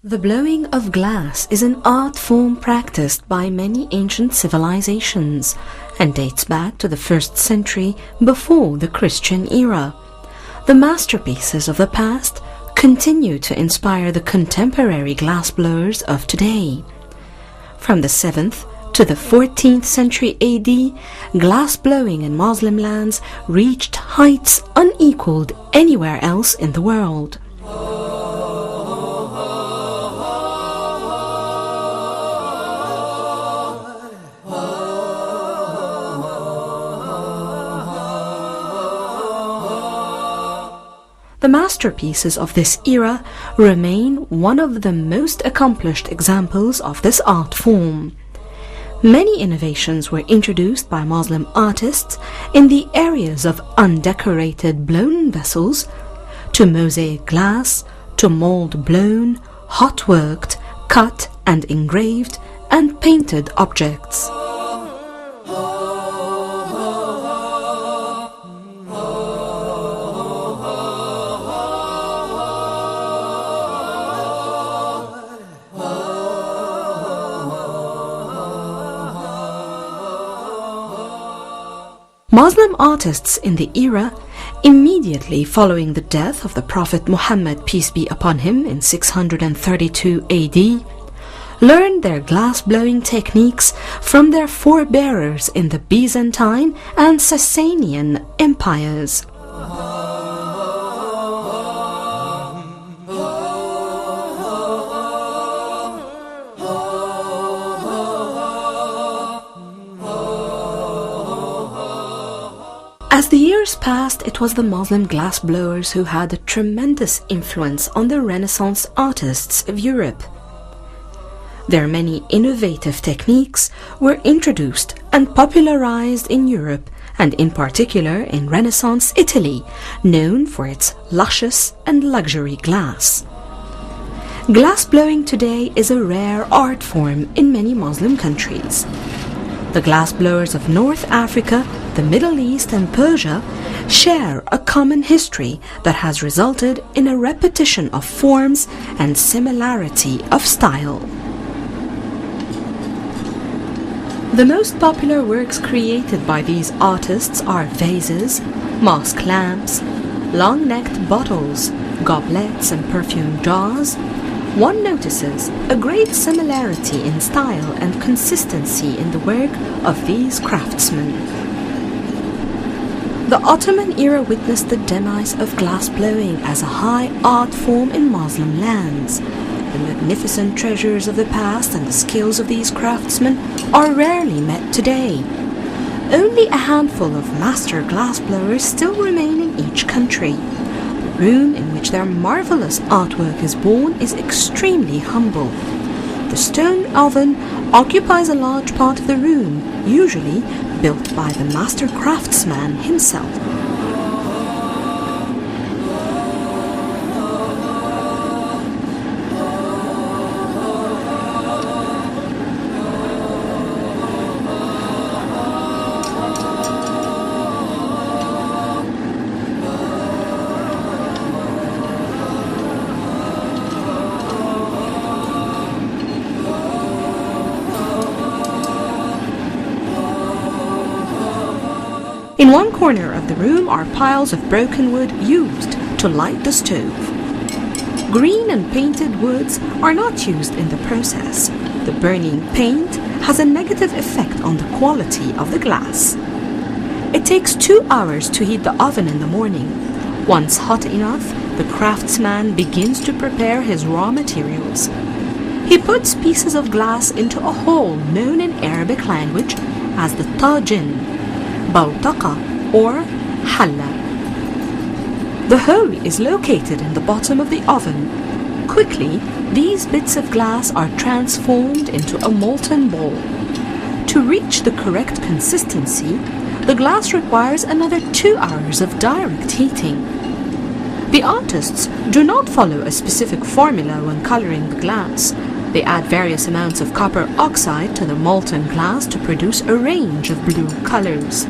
The blowing of glass is an art form practiced by many ancient civilizations and dates back to the 1st century before the Christian era. The masterpieces of the past continue to inspire the contemporary glassblowers of today. From the 7th to the 14th century AD, glass blowing in Muslim lands reached heights unequaled anywhere else in the world. The masterpieces of this era remain one of the most accomplished examples of this art form. Many innovations were introduced by Muslim artists in the areas of undecorated blown vessels, to mosaic glass, to mold blown, hot worked, cut and engraved, and painted objects. Muslim artists in the era immediately following the death of the Prophet Muhammad, peace be upon him, in 632 AD, learned their glass-blowing techniques from their forebearers in the Byzantine and Sasanian empires. As the years passed, it was the Muslim glassblowers who had a tremendous influence on the Renaissance artists of Europe. Their many innovative techniques were introduced and popularized in Europe, and in particular in Renaissance Italy, known for its luscious and luxury glass. Glassblowing today is a rare art form in many Muslim countries. The glassblowers of North Africa, the Middle East and Persia share a common history that has resulted in a repetition of forms and similarity of style. The most popular works created by these artists are vases, mask lamps, long-necked bottles, goblets and perfume jars. One notices a great similarity in style and consistency in the work of these craftsmen. The Ottoman era witnessed the demise of glassblowing as a high art form in Muslim lands. The magnificent treasures of the past and the skills of these craftsmen are rarely met today. Only a handful of master glassblowers still remain in each country. The room in which their marvelous artwork is born is extremely humble. The stone oven occupies a large part of the room, usually built by the master craftsman himself. In one corner of the room are piles of broken wood used to light the stove. Green and painted woods are not used in the process. The burning paint has a negative effect on the quality of the glass. It takes 2 hours to heat the oven in the morning. Once hot enough, the craftsman begins to prepare his raw materials. He puts pieces of glass into a hole known in Arabic language as the tajin, Bautaqa or Halla. The hole is located in the bottom of the oven. Quickly, these bits of glass are transformed into a molten ball. To reach the correct consistency, the glass requires another 2 hours of direct heating. The artists do not follow a specific formula when coloring the glass. They add various amounts of copper oxide to the molten glass to produce a range of blue colors.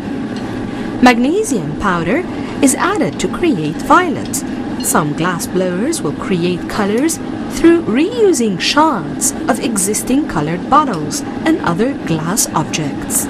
Magnesium powder is added to create violet. Some glass blowers will create colors through reusing shards of existing colored bottles and other glass objects.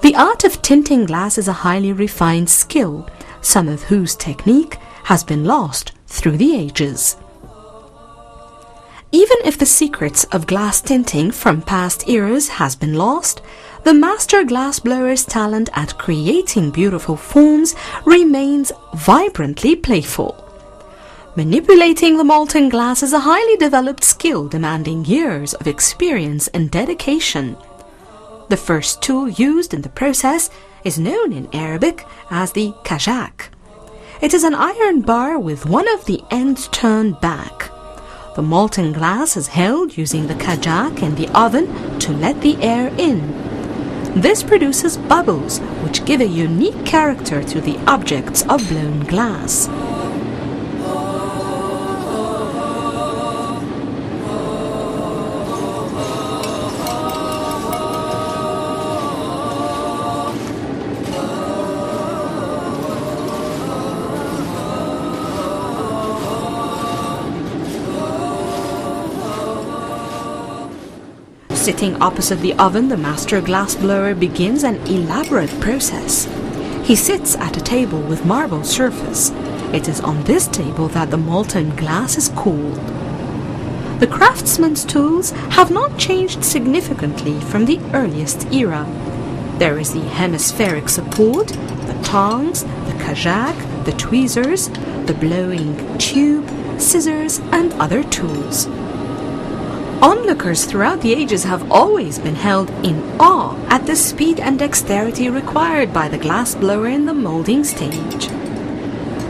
The art of tinting glass is a highly refined skill, some of whose technique has been lost through the ages. Even if the secrets of glass tinting from past eras has been lost, the master glassblower's talent at creating beautiful forms remains vibrantly playful. Manipulating the molten glass is a highly developed skill demanding years of experience and dedication. The first tool used in the process is known in Arabic as the kajak. It is an iron bar with one of the ends turned back. The molten glass is held using the kajak in the oven to let the air in. This produces bubbles which give a unique character to the objects of blown glass. Sitting opposite the oven, the master glassblower begins an elaborate process. He sits at a table with marble surface. It is on this table that the molten glass is cooled. The craftsman's tools have not changed significantly from the earliest era. There is the hemispheric support, the tongs, the kajak, the tweezers, the blowing tube, scissors, and other tools. Onlookers throughout the ages have always been held in awe at the speed and dexterity required by the glassblower in the molding stage.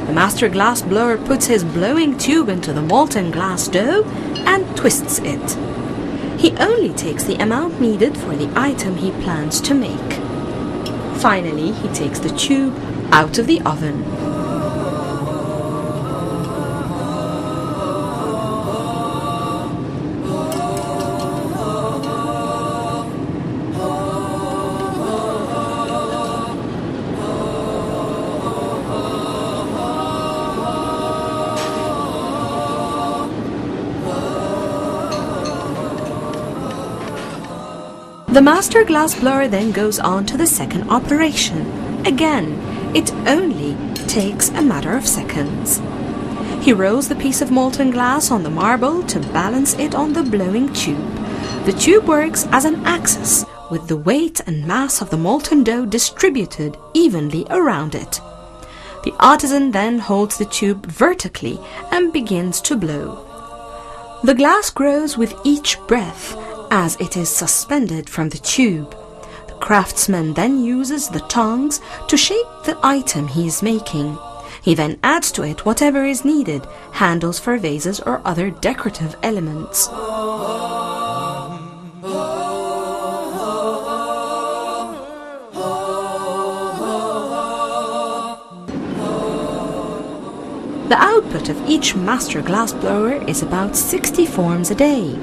The master glassblower puts his blowing tube into the molten glass dough and twists it. He only takes the amount needed for the item he plans to make. Finally, he takes the tube out of the oven. The master glassblower then goes on to the second operation. Again, it only takes a matter of seconds. He rolls the piece of molten glass on the marble to balance it on the blowing tube. The tube works as an axis with the weight and mass of the molten dough distributed evenly around it. The artisan then holds the tube vertically and begins to blow. The glass grows with each breath as it is suspended from the tube. The craftsman then uses the tongs to shape the item he is making. He then adds to it whatever is needed, handles for vases or other decorative elements. The output of each master glassblower is about 60 forms a day.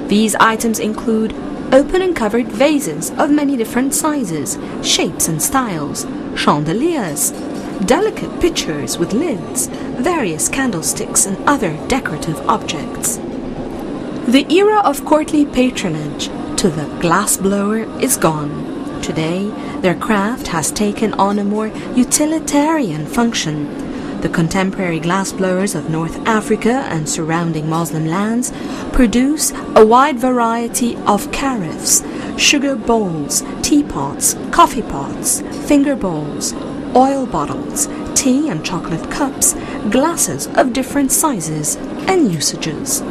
These items include open and covered vases of many different sizes, shapes and styles, chandeliers, delicate pitchers with lids, various candlesticks and other decorative objects. The era of courtly patronage to the glassblower is gone. Today, their craft has taken on a more utilitarian function. The contemporary glassblowers of North Africa and surrounding Muslim lands produce a wide variety of carafes, sugar bowls, teapots, coffee pots, finger bowls, oil bottles, tea and chocolate cups, glasses of different sizes and usages.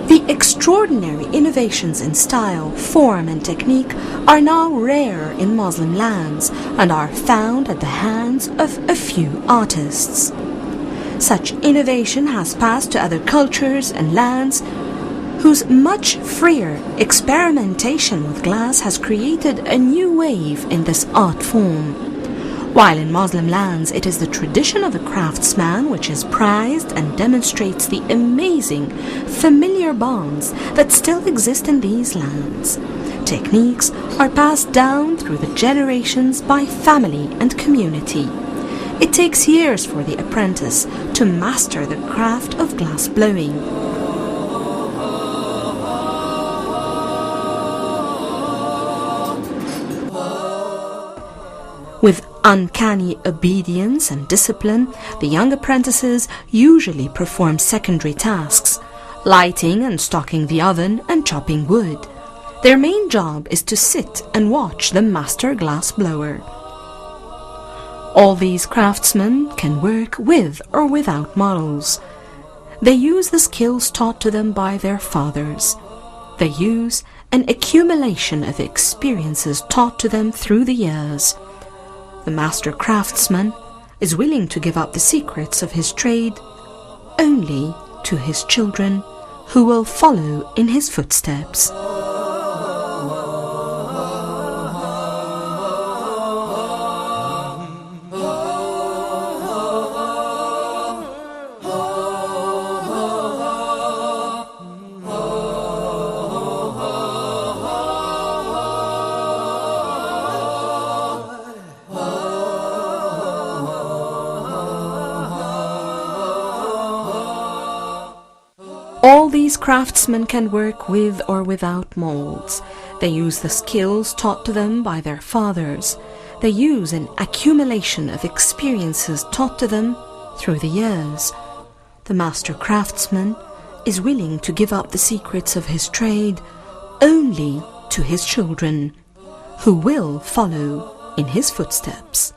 The extraordinary innovations in style, form and technique are now rare in Muslim lands and are found at the hands of a few artists. Such innovation has passed to other cultures and lands whose much freer experimentation with glass has created a new wave in this art form. While in Muslim lands it is the tradition of the craftsman which is prized and demonstrates the amazing, familiar bonds that still exist in these lands. Techniques are passed down through the generations by family and community. It takes years for the apprentice to master the craft of glass blowing. With uncanny obedience and discipline, the young apprentices usually perform secondary tasks, lighting and stocking the oven and chopping wood. Their main job is to sit and watch the master glass blower. All these craftsmen can work with or without models. They use the skills taught to them by their fathers. They use an accumulation of experiences taught to them through the years. The master craftsman is willing to give up the secrets of his trade only to his children, who will follow in his footsteps. All these craftsmen can work with or without molds. They use the skills taught to them by their fathers. They use an accumulation of experiences taught to them through the years. The master craftsman is willing to give up the secrets of his trade only to his children, who will follow in his footsteps.